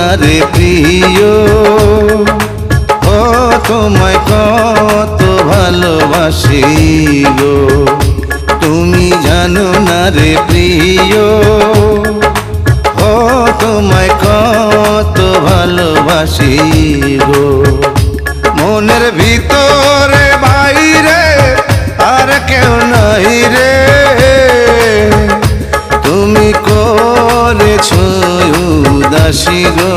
না রে প্রিয়, ও তোমায় কত ভালোবাসি গো। তুমি জানো না রে প্রিয়, ও তোমায় কত ভালোবাসি গো। মনের ভিতরে বাইরে আর কেউ নাই রে, তুমি করেছ উদাসী গো।